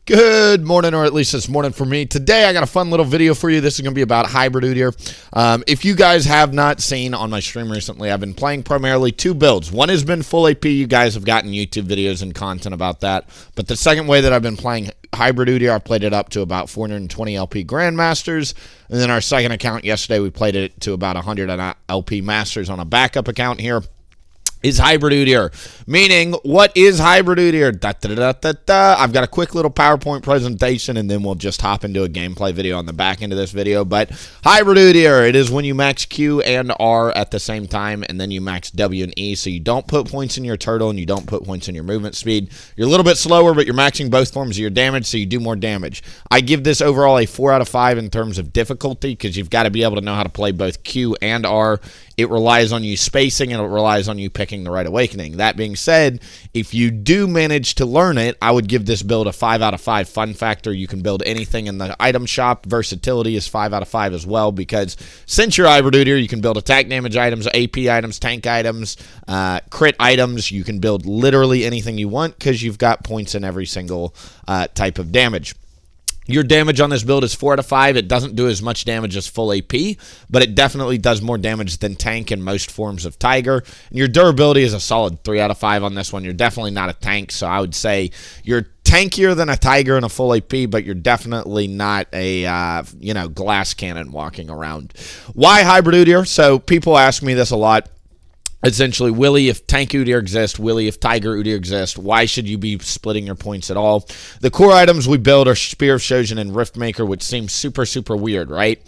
Good morning, or at least this morning for me. Today, I got a fun little video for you. This is going to be about Hybrid Udyr. If you guys have not seen on my stream recently, I've been playing primarily two builds. One has been full AP. You guys have gotten YouTube videos and content about that. But the second way that I've been playing Hybrid Udyr, I played it up to about 420 LP Grandmasters. And then our second account yesterday, we played it to about 100 LP Masters on a backup account here. Is Hybrid Udyr. Meaning, what is Hybrid Udyr? I've got a quick little PowerPoint presentation, and then we'll just hop into a gameplay video on the back end of this video. But Hybrid Udyr, it is when you max Q and R at the same time, and then you max W and E. So you don't put points in your turtle, and you don't put points in your movement speed. You're a little bit slower, but you're maxing both forms of your damage, so you do more damage. I give this overall a 4 out of 5 in terms of difficulty, because you've got to be able to know how to play both Q and R. It relies on you spacing, and it relies on you picking the right awakening. That being said, if you do manage to learn it, I would give this build a 5 out of 5 fun factor. You can build anything in the item shop. Versatility is 5 out of 5 as well, because since you're Hybrid Udyr, you can build attack damage items, AP items, tank items, crit items. You can build literally anything you want because you've got points in every single type of damage. Your damage on this build is 4 out of 5. It doesn't do as much damage as full AP, but it definitely does more damage than tank in most forms of Tiger. And your durability is a solid 3 out of 5 on this one. You're definitely not a tank, so I would say you're tankier than a Tiger in a full AP, but you're definitely not a, glass cannon walking around. Why Hybrid Udyr? So people ask me this a lot. Essentially, Willie, if Tank Udyr exists, Willie, if Tiger Udyr exists, why should you be splitting your points at all? The core items we build are Spear of Shojin and Riftmaker, which seems super, super weird, right?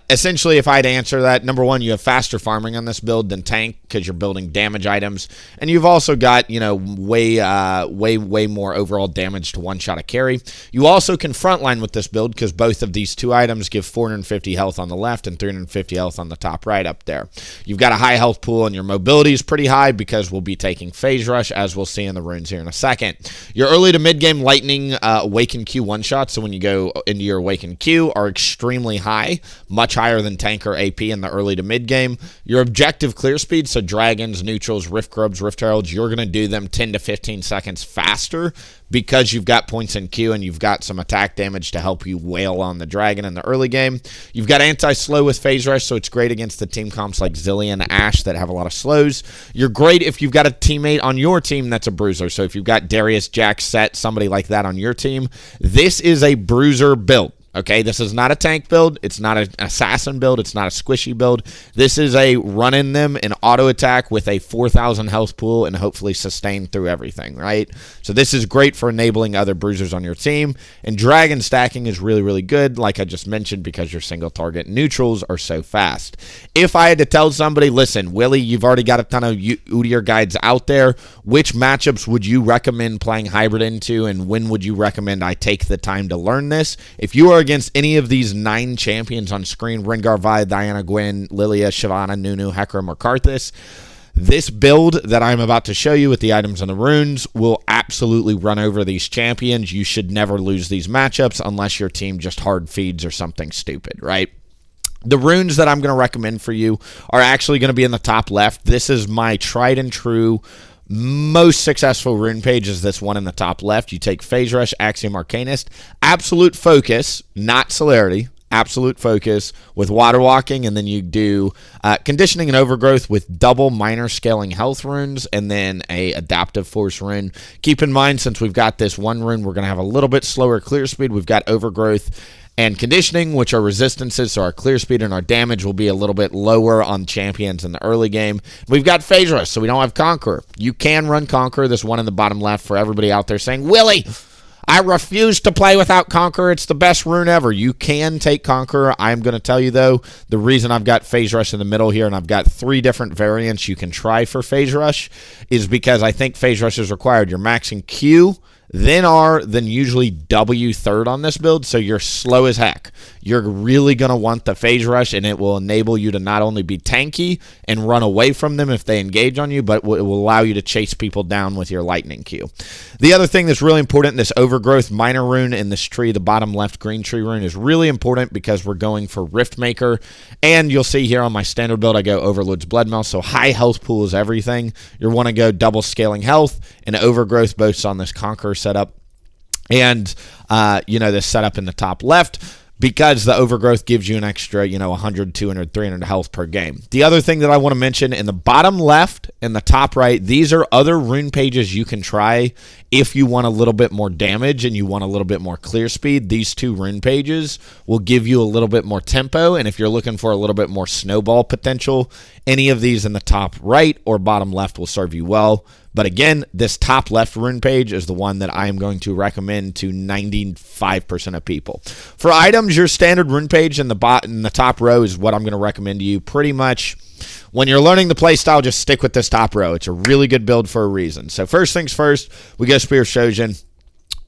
Essentially, if I had to answer that, number one, you have faster farming on this build than Tank because you're building damage items. And you've also got, way more overall damage to one-shot a carry. You also can frontline with this build because both of these two items give 450 health on the left and 350 health on the top right up there. You've got a high health pool, and your mobility is pretty high because we'll be taking Phase Rush, as we'll see in the runes here in a second. Your early to mid-game Lightning Awaken Q one-shots, so when you go into your Awaken Q, are extremely high, much higher than tank or AP in the early to mid-game. Your objective clear speed, so dragons, neutrals, Rift Grubs, Rift Heralds, you're going to do them 10 to 15 seconds faster because you've got points in Q and you've got some attack damage to help you wail on the dragon in the early game. You've got anti-slow with Phase Rush, so it's great against the team comps like Zillion and Ashe that have a lot of slows. You're great if you've got a teammate on your team that's a bruiser. So if you've got Darius, Jack, Set, somebody like that on your team, this is a bruiser build. Okay, this is not a tank build. It's not an assassin build. It's not a squishy build. This is a run in them and auto attack with a 4,000 health pool and hopefully sustain through everything, right? So this is great for enabling other bruisers on your team. And dragon stacking is really, really good, like I just mentioned, because your single target neutrals are so fast. If I had to tell somebody, listen, Willie, you've already got a ton of Udyr guides out there. Which matchups would you recommend playing Hybrid into, and when would you recommend I take the time to learn this? If you are against any of these 9 champions on screen, Rengar, Vi, Diana, Gwen, Lilia, Shyvana, Nunu, Hecarim, or Karthus, this build that I'm about to show you with the items and the runes will absolutely run over these champions. You should never lose these matchups unless your team just hard feeds or something stupid, right? The runes that I'm going to recommend for you are actually going to be in the top left. This is my tried and true most successful rune page, is this one in the top left. You take Phase Rush, Axiom Arcanist, Absolute Focus, not Celerity, Absolute Focus with Water Walking, and then you do Conditioning and Overgrowth with double minor scaling health runes, and then a Adaptive Force rune. Keep in mind, since we've got this one rune, we're going to have a little bit slower clear speed. We've got Overgrowth and Conditioning, which are resistances, so our clear speed and our damage will be a little bit lower on champions in the early game. We've got Phase Rush, so we don't have Conqueror. You can run Conqueror, this one in the bottom left, for everybody out there saying, Willie, I refuse to play without Conqueror. It's the best rune ever. You can take Conqueror. I'm going to tell you, though, the reason I've got Phase Rush in the middle here, and I've got 3 different variants you can try for Phase Rush, is because I think Phase Rush is required. You're maxing Q, then R, then usually W third on this build, so you're slow as heck. You're really going to want the Phase Rush, and it will enable you to not only be tanky and run away from them if they engage on you, but it will allow you to chase people down with your Lightning Q. The other thing that's really important, this Overgrowth minor rune in this tree, the bottom left green tree rune, is really important because we're going for Riftmaker, and you'll see here on my standard build, I go Overlord's Bloodmail, so high health pool is everything. You want to go double scaling health, and Overgrowth boasts on this Conqueror setup. And, this setup in the top left, because the overgrowth gives you an extra, 100, 200, 300 health per game. The other thing that I want to mention in the bottom left and the top right, these are other rune pages you can try if you want a little bit more damage and you want a little bit more clear speed. These two rune pages will give you a little bit more tempo, and if you're looking for a little bit more snowball potential, any of these in the top right or bottom left will serve you well. But again, this top left rune page is the one that I am going to recommend to 95% of people. For items, your standard rune page in the top row is what I'm going to recommend to you. Pretty much when you're learning the playstyle, just stick with this top row. It's a really good build for a reason. So first things first, we go Spear of Shojin.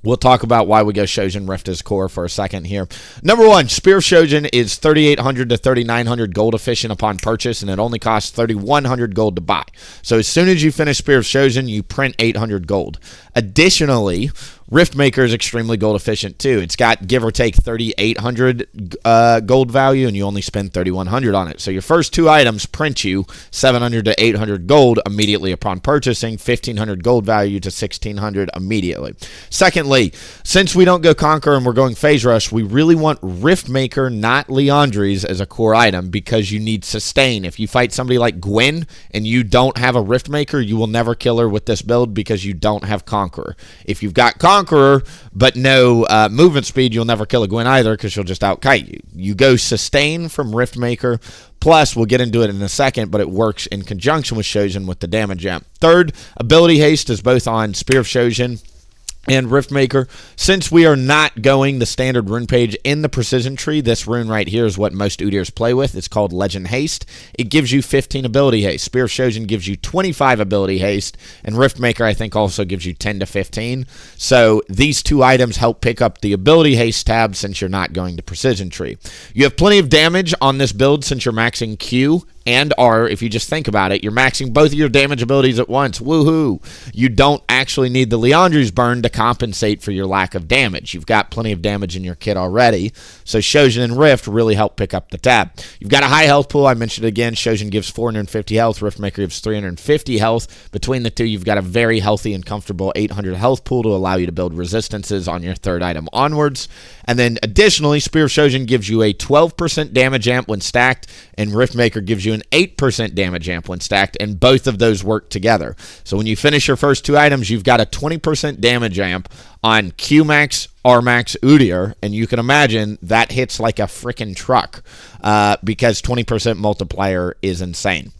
We'll talk about why we go Shojin Rift as core for a second here. Number one, Spear of Shojin is 3,800 to 3,900 gold efficient upon purchase, and it only costs 3,100 gold to buy. So as soon as you finish Spear of Shojin, you print 800 gold. Additionally, Riftmaker is extremely gold efficient too. It's got give or take 3,800 gold value, and you only spend 3,100 on it. So your first two items print you 700 to 800 gold immediately upon purchasing, 1,500 gold value to 1,600 immediately. Secondly, since we don't go Conquer and we're going Phase Rush, we really want Riftmaker, not Liandry's, as a core item because you need sustain. If you fight somebody like Gwen and you don't have a Riftmaker, you will never kill her with this build because you don't have Conqueror. If you've got Conqueror but no movement speed, you'll never kill a Gwen either because she'll just outkite you. You go sustain from Riftmaker. Plus, we'll get into it in a second, but it works in conjunction with Shojin with the damage amp. Third, ability haste is both on Spear of Shojin and Riftmaker. Since we are not going the standard rune page in the precision tree, this rune right here is what most Udyrs play with. It's called Legend Haste. It gives you 15 ability haste. Spear of Shojin gives you 25 ability haste, and Riftmaker I think also gives you 10 to 15. So these two items help pick up the ability haste tab since you're not going to precision tree. You have plenty of damage on this build since you're maxing Q and R. If you just think about it, you're maxing both of your damage abilities at once. Woohoo! You don't actually need the Liandry's burn to compensate for your lack of damage. You've got plenty of damage in your kit already, so Shojin and Rift really help pick up the tab. You've got a high health pool. I mentioned it again. Shojin gives 450 health. Riftmaker gives 350 health. Between the two, you've got a very healthy and comfortable 800 health pool to allow you to build resistances on your third item onwards. And then additionally, Spear of Shojin gives you a 12% damage amp when stacked, and Riftmaker gives you an 8% damage amp when stacked, and both of those work together. So when you finish your first two items, you've got a 20% damage amp on Qmax, Rmax, Udyr, and you can imagine that hits like a freaking truck because 20% multiplier is insane.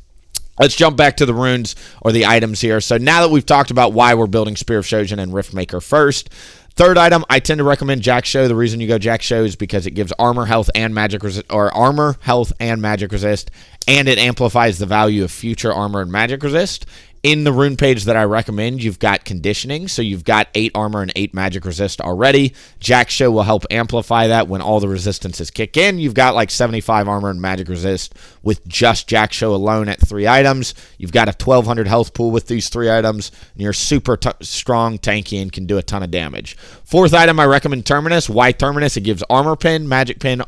Let's jump back to the runes or the items here. So now that we've talked about why we're building Spear of Shojin and Riftmaker first, third item, I tend to recommend Jack Show. The reason you go Jack Show is because it gives armor, health, and magic resist, or armor, health, and magic resist, and it amplifies the value of future armor and magic resist. In the rune page that I recommend, you've got conditioning, so you've got 8 armor and 8 magic resist already. Jack Show will help amplify that when all the resistances kick in. You've got like 75 armor and magic resist with just Jack Show alone at 3 items. You've got a 1200 health pool with these 3 items, and you're super strong, tanky, and can do a ton of damage. Fourth item, I recommend Terminus. Why Terminus? It gives armor pin,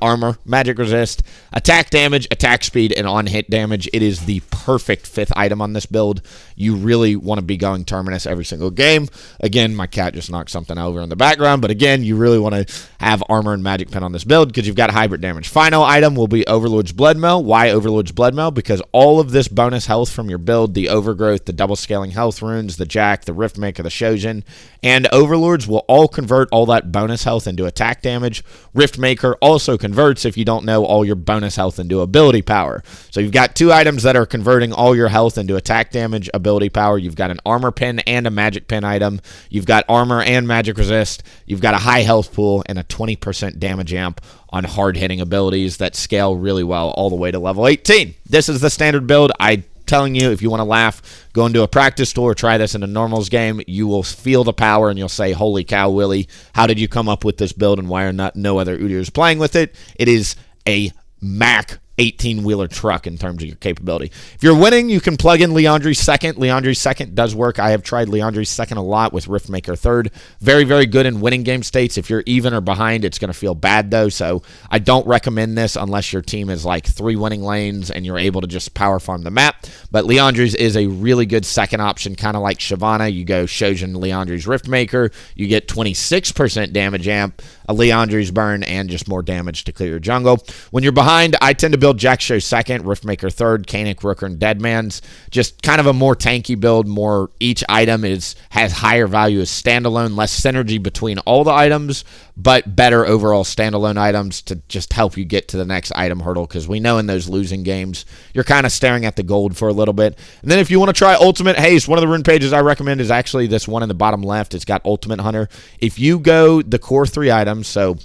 armor, magic resist, attack damage, attack speed, and on-hit damage. It is the perfect 5th item on this build. You really want to be going Terminus every single game. Again, my cat just knocked something over in the background, but again, you really want to have armor and magic pen on this build because you've got hybrid damage. Final item will be Overlord's Bloodmail. Why Overlord's Bloodmail? Because all of this bonus health from your build, the Overgrowth, the double scaling health runes, the Jack, the Riftmaker, the Shojin, and Overlords will all convert all that bonus health into attack damage. Riftmaker also converts, if you don't know, all your bonus health into ability power. So you've got 2 items that are converting all your health into attack damage, ability power. You've got an armor pin and a magic pin item. You've got armor and magic resist. You've got a high health pool and a 20% damage amp on hard-hitting abilities that scale really well all the way to level 18. This is the standard build. I'm telling you, if you want to laugh, go into a practice tour, try this in a normals game. You will feel the power and you'll say, holy cow, Willie, how did you come up with this build and why are no other Udyrs playing with it? It is a Mac 18-wheeler truck in terms of your capability. If you're winning, you can plug in Leandri's second. Leandri's second does work. I have tried Leandri's second a lot with Riftmaker third. Very, very good in winning game states. If you're even or behind, it's going to feel bad, though. So I don't recommend this unless your team is like 3 winning lanes and you're able to just power farm the map. But Leandri's is a really good second option, kind of like Shyvana. You go Shojin, Leandri's Riftmaker. You get 26% damage amp, a Leandri's burn, and just more damage to clear your jungle. When you're behind, I tend to build Jack-Sho second, Riftmaker third, Kanik, Rooker, and Deadman's. Just kind of a more tanky build. More each item has higher value as standalone, less synergy between all the items, but better overall standalone items to just help you get to the next item hurdle, because we know in those losing games, you're kind of staring at the gold for a little bit. And then if you want to try Ultimate Haste, one of the rune pages I recommend is actually this one in the bottom left. It's got Ultimate Hunter. If you go the core 3 items, so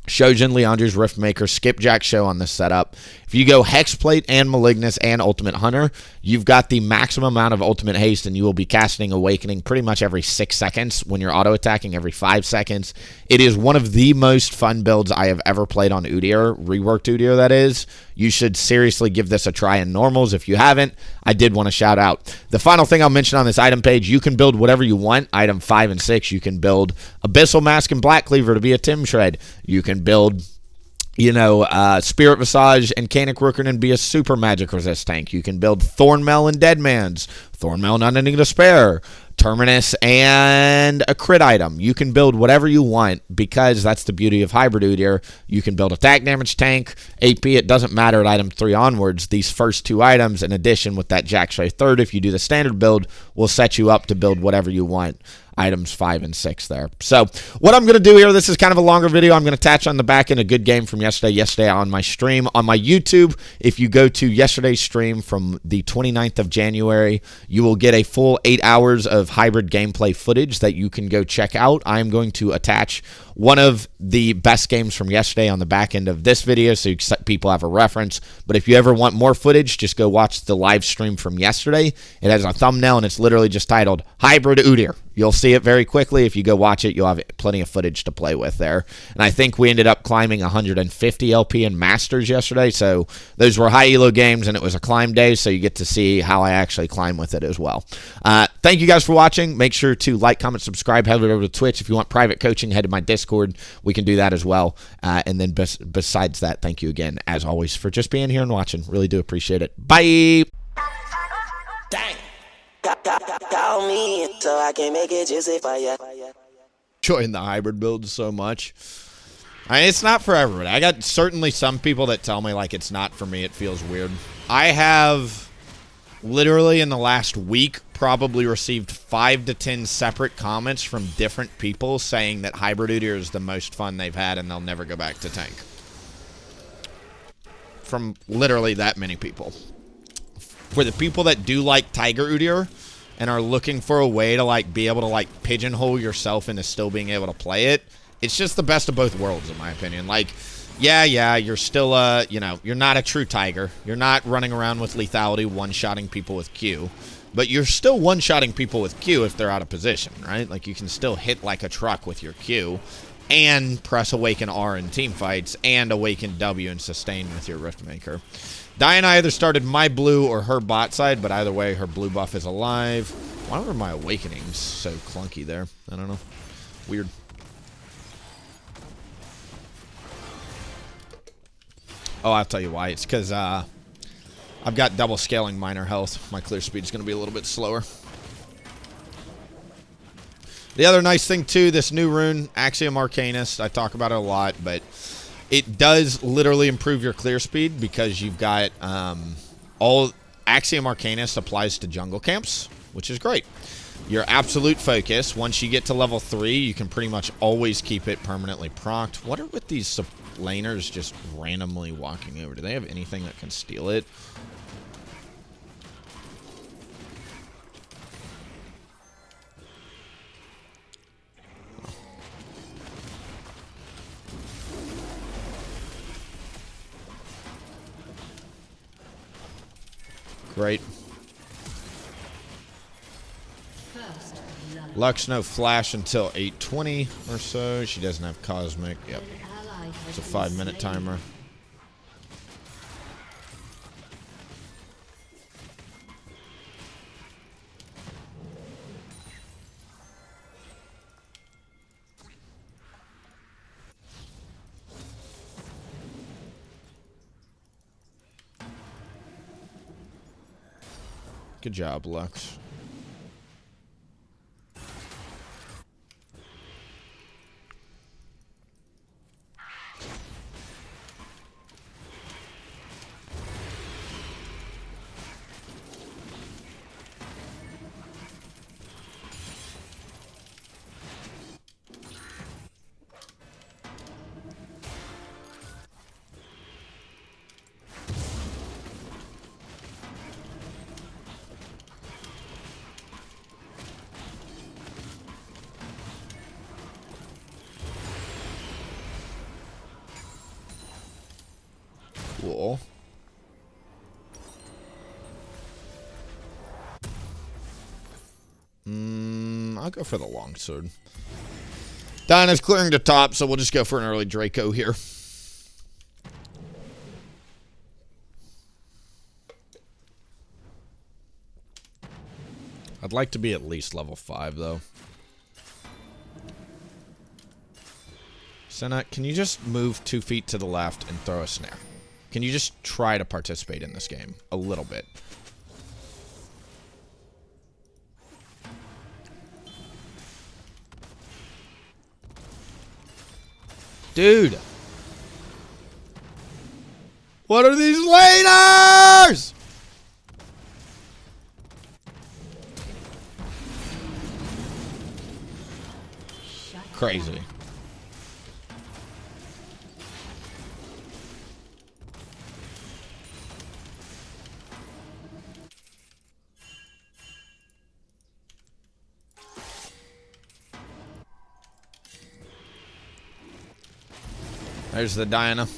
Shojin, Leandri's Riftmaker, skip Jack-Sho on this setup. If you go Hexplate and Malignus and Ultimate Hunter, you've got the maximum amount of Ultimate Haste, and you will be casting Awakening pretty much every 6 seconds when you're auto-attacking, every 5 seconds. It is one of the most fun builds I have ever played on Udyr, reworked Udyr, that is. You should seriously give this a try in normals. If you haven't, I did want to shout out. The final thing I'll mention on this item page, you can build whatever you want. Item 5 and 6, you can build Abyssal Mask and Black Cleaver to be a Tim Shred. You can build, Spirit Visage and Kanik Rooker and be a super magic resist tank. You can build Thornmail and Deadman's, Thornmail Unending Despair, Terminus, and a crit item. You can build whatever you want, because that's the beauty of Hybrid Udyr. You can build attack damage tank, AP, it doesn't matter at item 3 onwards. These first 2 items, in addition with that Jack-Sho third, if you do the standard build, will set you up to build whatever you want. Items 5 and 6 there. So what I'm going to do here, this is kind of a longer video. I'm going to attach on the back end a good game from yesterday on my stream. On my YouTube, if you go to yesterday's stream from the 29th of January, you will get a full 8 hours of hybrid gameplay footage that you can go check out. I'm going to attach one of the best games from yesterday on the back end of this video, so people have a reference. But if you ever want more footage, just go watch the live stream from yesterday. It has a thumbnail, and it's literally just titled Hybrid Udyr. You'll see it very quickly. If you go watch it, you'll have plenty of footage to play with there. And I think we ended up climbing 150 LP in Masters yesterday, so those were high elo games, and it was a climb day, so you get to see how I actually climb with it as well. Thank you guys for watching. Make sure to like, comment, subscribe, head over to Twitch. If you want private coaching, head to my Discord. We can do that as well. And then besides that, thank you again, as always, for just being here and watching. Really do appreciate it. Bye! Dang. Call me so I can make it juicy for you. Enjoying the hybrid builds so much. I mean, it's not for everybody. I got certainly some people that tell me like it's not for me. It feels weird. I have literally in the last week probably received 5 to 10 separate comments from different people saying that Hybrid Udyr is the most fun they've had and they'll never go back to tank. From literally that many people. For the people that do like Tiger Udyr and are looking for a way to like be able to like pigeonhole yourself into still being able to play it, it's just the best of both worlds in my opinion. Like, yeah, you're still you're not a true Tiger. You're not running around with lethality one-shotting people with Q, but you're still one-shotting people with Q if they're out of position, right? Like you can still hit like a truck with your Q and press Awaken R in team fights and Awaken W and sustain with your Riftmaker. Diana either started my blue or her bot side, but either way, her blue buff is alive. Why were my Awakenings so clunky there? I don't know. Weird. Oh, I'll tell you why. It's because I've got double scaling minor health. My clear speed is going to be a little bit slower. The other nice thing, too, this new rune, Axiom Arcanist, I talk about it a lot, but it does literally improve your clear speed because you've got all Axiom Arcanist applies to jungle camps, which is great. Your absolute focus, once you get to level 3, you can pretty much always keep it permanently procced. What are with these laners just randomly walking over? Do they have anything that can steal it? Great. Lux no flash until 8:20 or so. She doesn't have Cosmic. Yep. It's a 5-minute timer. Good job, Lux. Cool. I'll go for the longsword. Dinah's clearing the top, so we'll just go for an early Draco here. I'd like to be at least level 5, though. Senna, can you just move 2 feet to the left and throw a snare? Can you just try to participate in this game a little bit? Dude! What are these laners? Crazy. There's the Diana.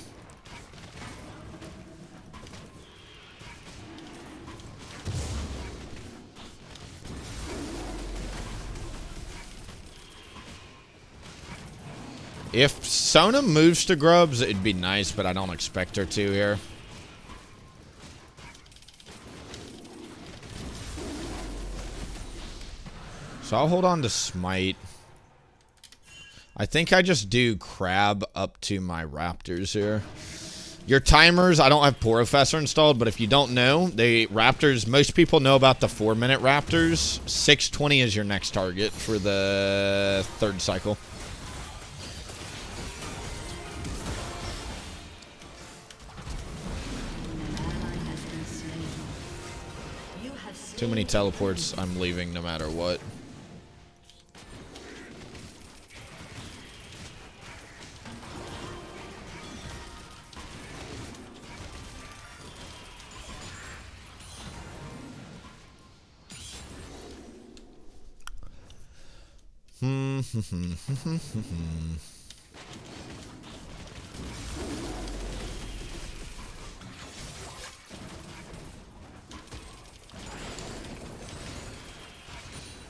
If Sona moves to Grubs, it'd be nice, but I don't expect her to here. So I'll hold on to Smite. I think I just do Crab up to my Raptors here. Your timers, I don't have Porofessor installed, but if you don't know, Raptors, most people know about the 4-minute Raptors. 620 is your next target for the 3rd cycle. Too many teleports, I'm leaving no matter what.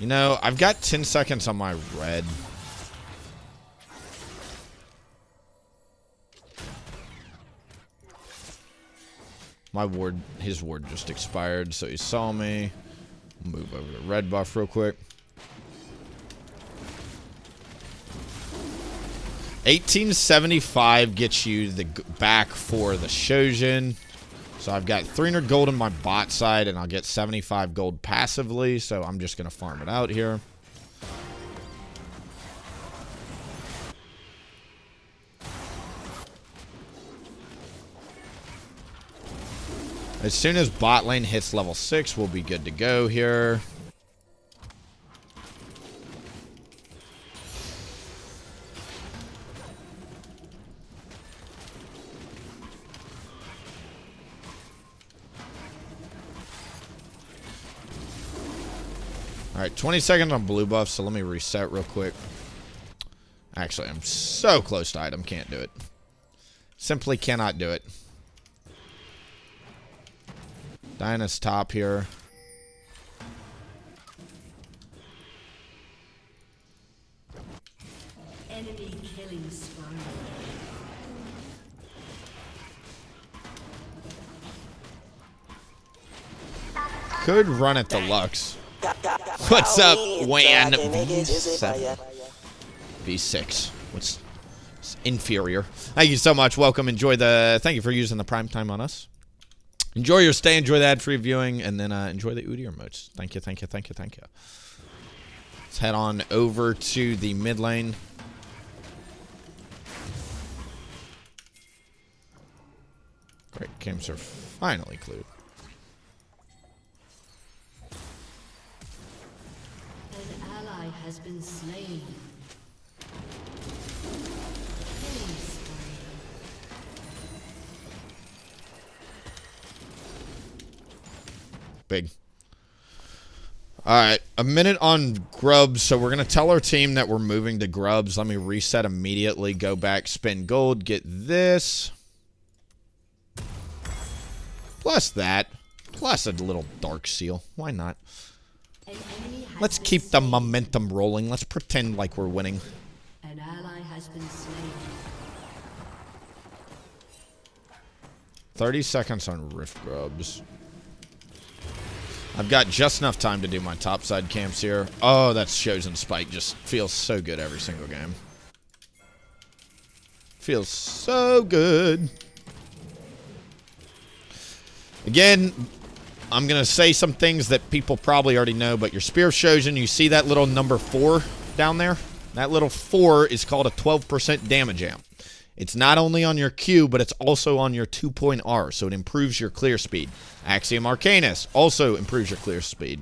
You know, I've got 10 seconds on my red. My ward, his ward just expired, so he saw me. Move over to red buff real quick. 1875 gets you the back for the Shojin. So I've got 300 gold on my bot side, and I'll get 75 gold passively, so I'm just going to farm it out here. As soon as bot lane hits level 6, we'll be good to go here. Alright, 20 seconds on blue buff, so let me reset real quick. Actually, I'm so close to item, can't do it. Simply cannot do it. Diana's top here. Enemy killing spree. Could run at the Lux. What's up, Wan? B7. B6. What's inferior? Thank you so much. Welcome. Enjoy the... Thank you for using the prime time on us. Enjoy your stay, enjoy the ad-free viewing, and then enjoy the Udyr emotes. Thank you, thank you, thank you, thank you. Let's head on over to the mid lane. Great, camps are finally cleared. An ally has been slain. Big. Alright, a minute on grubs, so we're going to tell our team that we're moving to grubs. Let me reset immediately, go back, spend gold, get this. Plus that. Plus a little dark seal. Why not? Let's keep the momentum rolling. Let's pretend like we're winning. An ally has been slain. 30 seconds on Rift Grubs. I've got just enough time to do my topside camps here. Oh, that Chosen Spike just feels so good every single game. Feels so good. Again, I'm going to say some things that people probably already know, but your Spear of Chosen, you see that little number 4 down there? That little 4 is called a 12% damage amp. It's not only on your Q, but it's also on your 2-point R, so it improves your clear speed. Axiom Arcanus also improves your clear speed.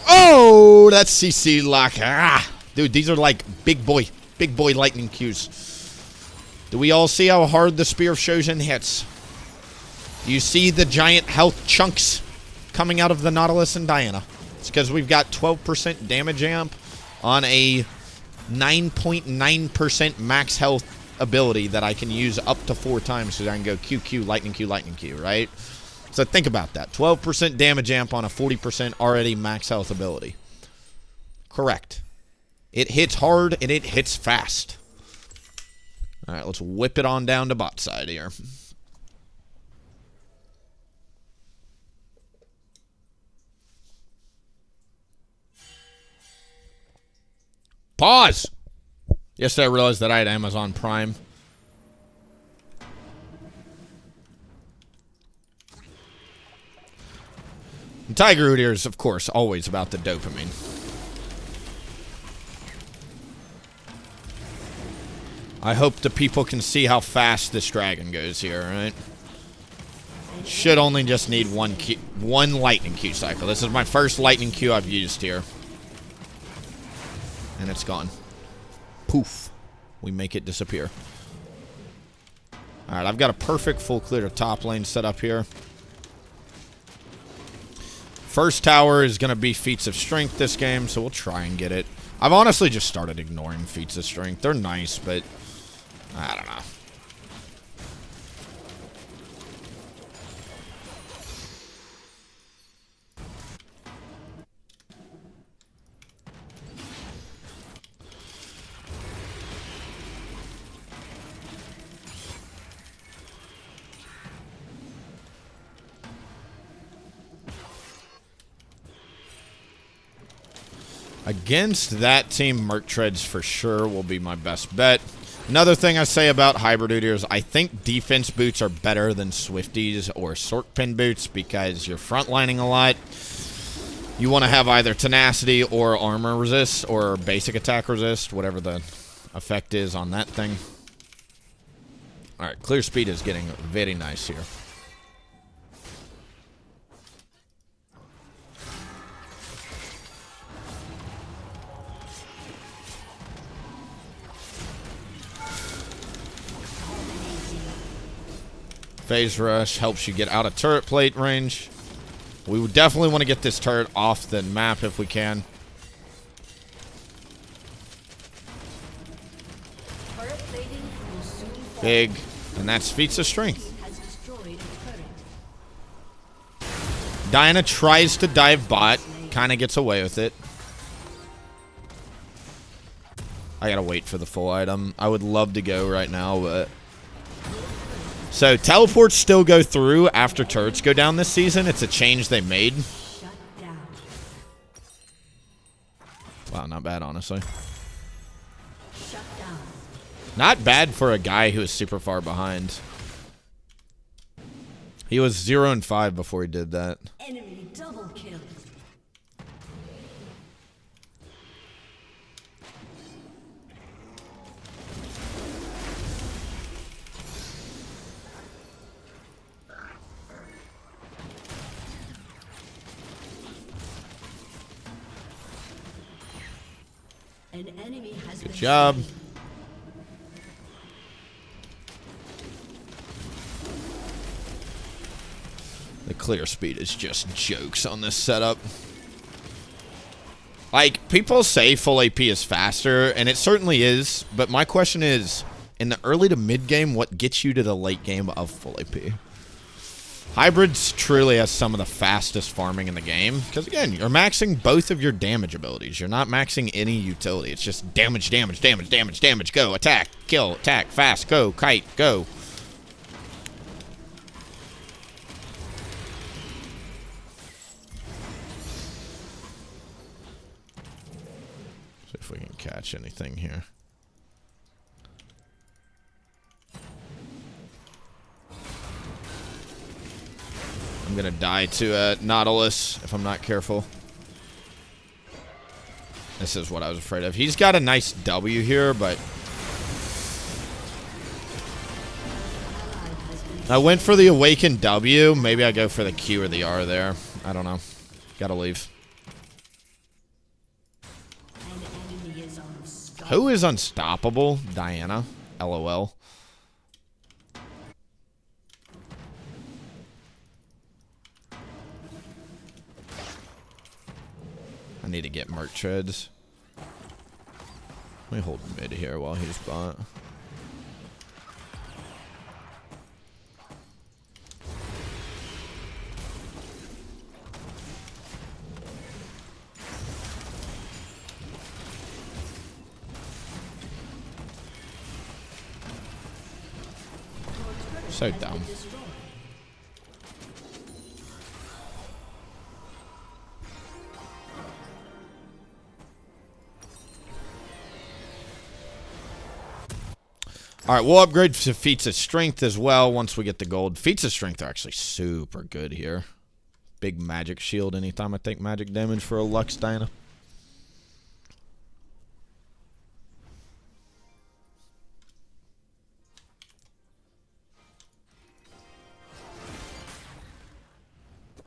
Oh, that's CC lock. Ah, dude, these are like big boy lightning Qs. Do we all see how hard the Spear of Chosen hits? Do you see the giant health chunks coming out of the Nautilus and Diana? It's because we've got 12% damage amp on a 9.9% max health ability that I can use up to 4 times, so I can go QQ, lightning Q, right? So think about that. 12% damage amp on a 40% already max health ability. Correct. It hits hard and it hits fast. All right, let's whip it on down to bot side here. Pause! Yesterday I realized that I had Amazon Prime. And Tiger Udyr is, of course, always about the dopamine. I hope the people can see how fast this dragon goes here, right? Should only just need one lightning Q cycle. This is my first lightning Q I've used here. And it's gone. Poof. We make it disappear. Alright, I've got a perfect full clear to top lane set up here. First tower is going to be Feats of Strength this game, so we'll try and get it. I've honestly just started ignoring Feats of Strength. They're nice, but I don't know. Against that team, Merc Treads for sure will be my best bet. Another thing I say about Hybrid Udyr is I think defense boots are better than Swifties or Sork Pin boots because you're frontlining a lot. You want to have either tenacity or armor resist or basic attack resist, whatever the effect is on that thing. Alright, clear speed is getting very nice here. Phase Rush helps you get out of turret plate range. We would definitely want to get this turret off the map if we can. Big. And that's Feats of Strength. Diana tries to dive bot. Kind of gets away with it. I gotta wait for the full item. I would love to go right now, but So teleports still go through after turrets go down this season. It's a change they made. Shut down. Wow, not bad, honestly. Shut down. Not bad for a guy who is super far behind. He was 0-5 before he did that. Enemy double kill. An enemy has Good been job. slain. The clear speed is just jokes on this setup. Like, people say full AP is faster, and it certainly is, but my question is, in the early to mid game, what gets you to the late game of full AP? Hybrids truly has some of the fastest farming in the game, because again, you're maxing both of your damage abilities. You're not maxing any utility. It's just damage, damage, damage, damage, damage, go, attack, kill, attack, fast, go, kite, go. See if we can catch anything here. I'm gonna die to Nautilus if I'm not careful. This is what I was afraid of. He's got a nice W here, but I went for the Awakened W. Maybe I go for the Q or the R there. I don't know. Gotta leave. An enemy is unstoppable. Who is unstoppable? Diana. LOL. I need to get Merc Treads. Let me hold mid here while he's bot. So dumb. Alright, we'll upgrade to Feats of Strength as well once we get the gold. Feats of Strength are actually super good here. Big magic shield anytime I take magic damage for a Lux Diana.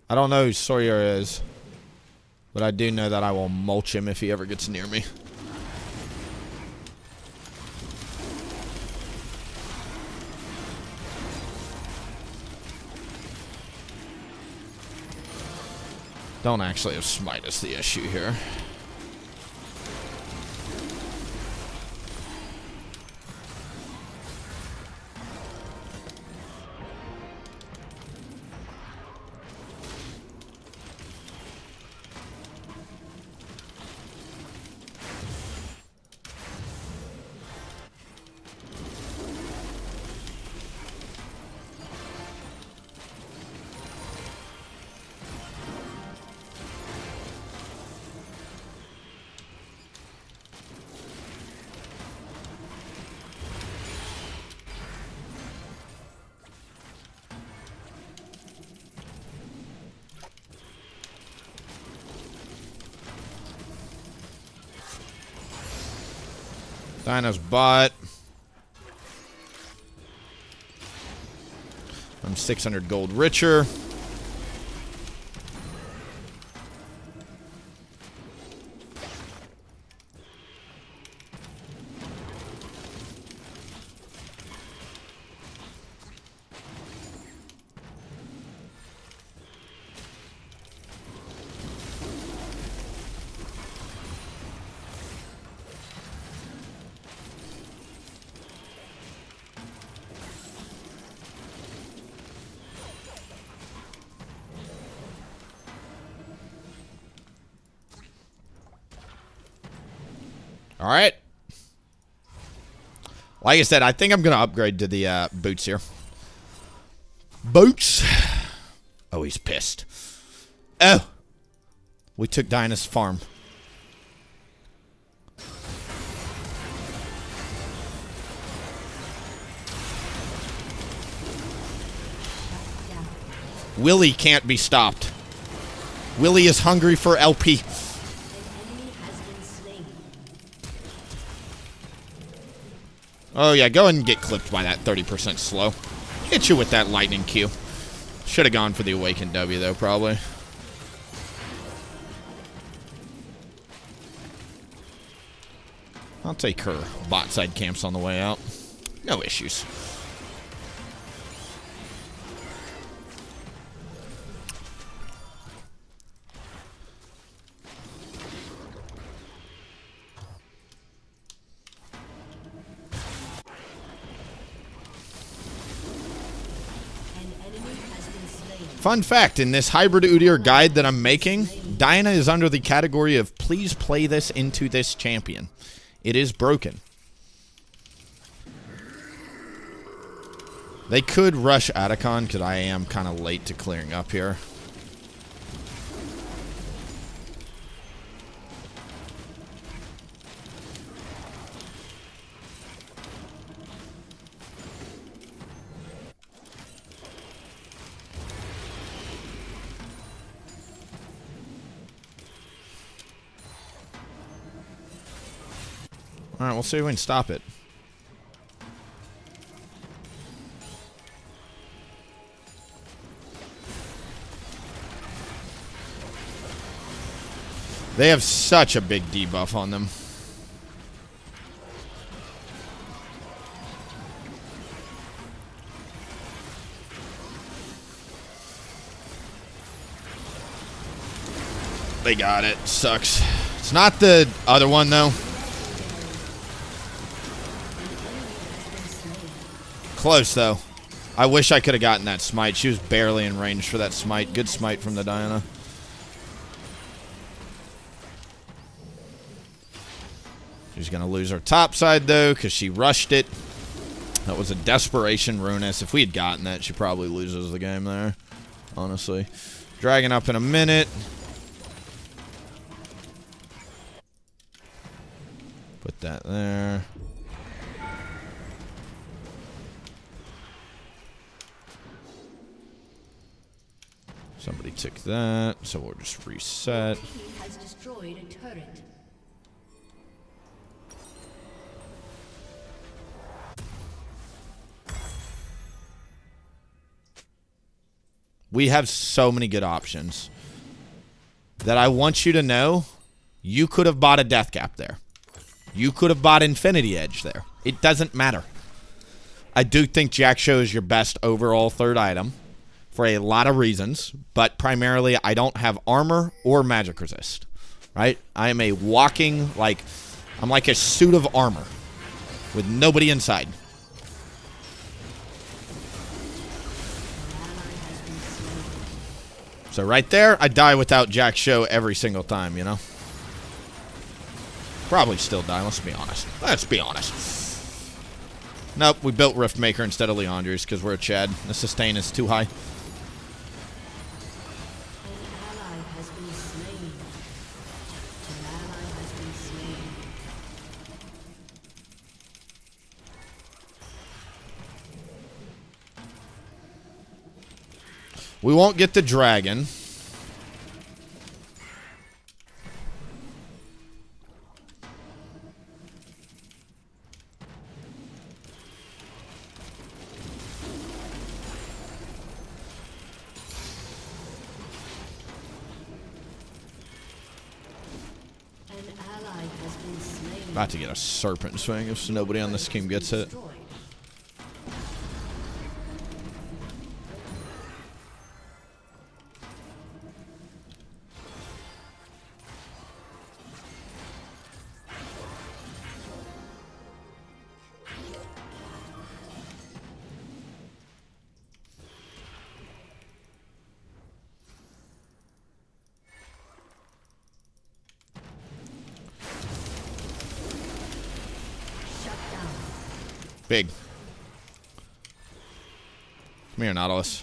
I don't know who Sawyer is, but I do know that I will mulch him if he ever gets near me. Don't actually have smite is the issue here. Dinah's bot. I'm 600 gold richer. All right. Like I said, I think I'm going to upgrade to the boots here. Boots. Oh, he's pissed. Oh. We took Diana's farm. Willie can't be stopped. Willie is hungry for LP. Oh, yeah, go ahead and get clipped by that 30% slow. Hit you with that lightning Q. Should have gone for the Awakened W, though, probably. I'll take her bot side camps on the way out. No issues. Fun fact, in this Hybrid Udyr guide that I'm making, Diana is under the category of please play this into this champion. It is broken. They could rush Atacon because I am kind of late to clearing up here. Alright, we'll see if we can stop it. They have such a big debuff on them. They got it. Sucks. It's not the other one, though. Close, though. I wish I could have gotten that smite. She was barely in range for that smite. Good smite from the Diana. She's going to lose her top side, though, because she rushed it. That was a desperation Runus. If we had gotten that, she probably loses the game there, honestly. Dragon up in a minute. Put that there. Somebody took that, so we'll just reset. He has destroyed a turret. We have so many good options that I want you to know you could have bought a Death Cap there. You could have bought Infinity Edge there. It doesn't matter. I do think Jack Show is your best overall third item for a lot of reasons, but primarily I don't have armor or magic resist, right? I am a walking, I'm like a suit of armor with nobody inside. So right there, I die without Jack Show every single time, you know? Probably still die, let's be honest. Let's be honest. Nope, we built Riftmaker instead of Leandri's because we're a Chad. The sustain is too high. We won't get the dragon. About to get a serpent swing if nobody on this team gets it. Big. Come here, Nautilus.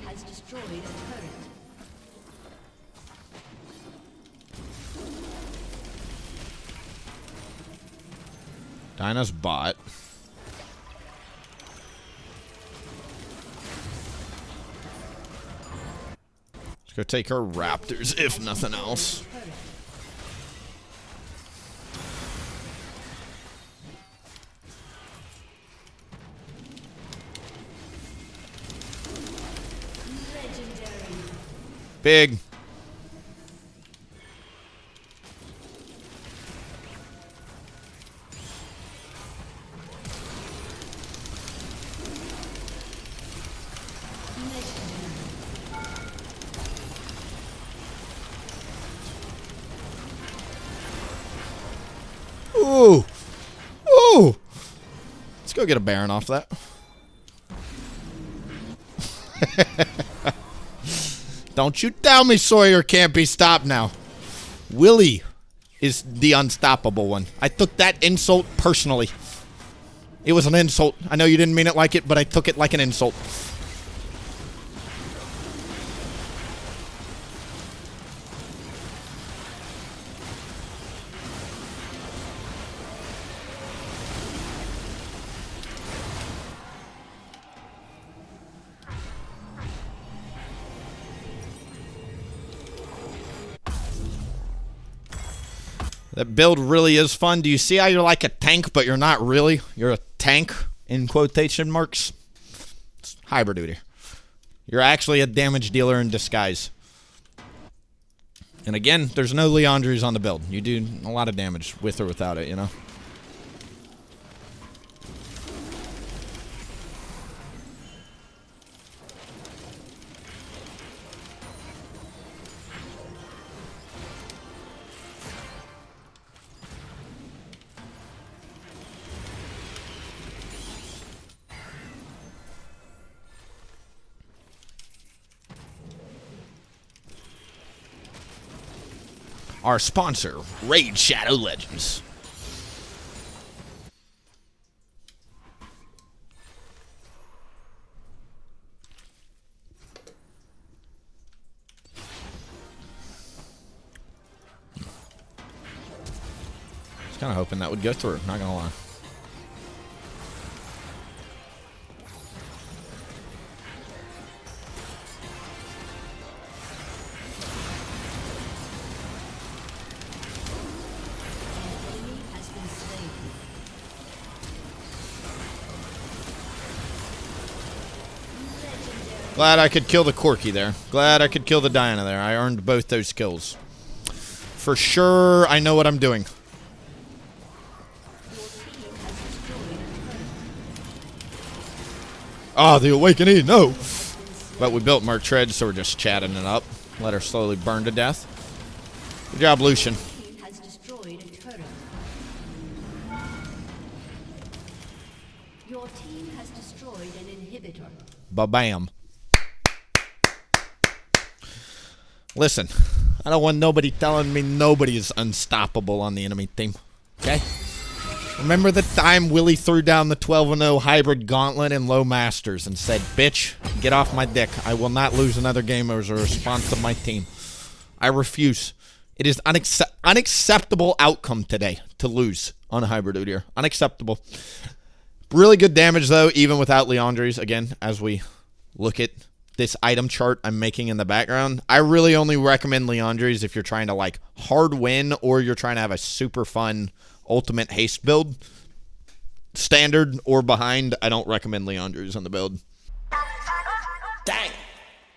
Has destroyed a turret. Dinah's bot. Let's go take her raptors, if nothing else. Big. Ooh. Ooh. Let's go get a Baron off that. Don't you tell me Sawyer can't be stopped now. Willie is the unstoppable one. I took that insult personally. It was an insult. I know you didn't mean it like it, but I took it like an insult. That build really is fun. Do you see how you're like a tank, but you're not really? You're a tank, in quotation marks. It's Hybrid Udyr. You're actually a damage dealer in disguise. And again, there's no Leandries on the build. You do a lot of damage with or without it, you know? Our sponsor, Raid Shadow Legends. I was kind of hoping that would go through, not gonna lie. Glad I could kill the Corki there. Glad I could kill the Diana there. I earned both those kills. For sure, I know what I'm doing. Oh, the Awakening, no! But we built Merc Tread, so we're just chatting it up. Let her slowly burn to death. Good job, Lucian. Has destroyed a turret. Your team has destroyed an inhibitor. Ba-bam. Listen, I don't want nobody telling me nobody is unstoppable on the enemy team. Okay? Remember the time Willie threw down the 12-0 hybrid gauntlet in low masters and said, bitch, get off my dick. I will not lose another game as a response to my team. I refuse. It is unacceptable outcome today to lose on Hybrid Udyr. Unacceptable. Really good damage, though, even without Leandries. Again, as we look at this item chart I'm making in the background, I really only recommend Leandries if you're trying to, like, hard win or you're trying to have a super fun ultimate haste build. Standard or behind, I don't recommend Leandries on the build. Dang.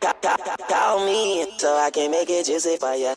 Call me so I can make it juicy for ya.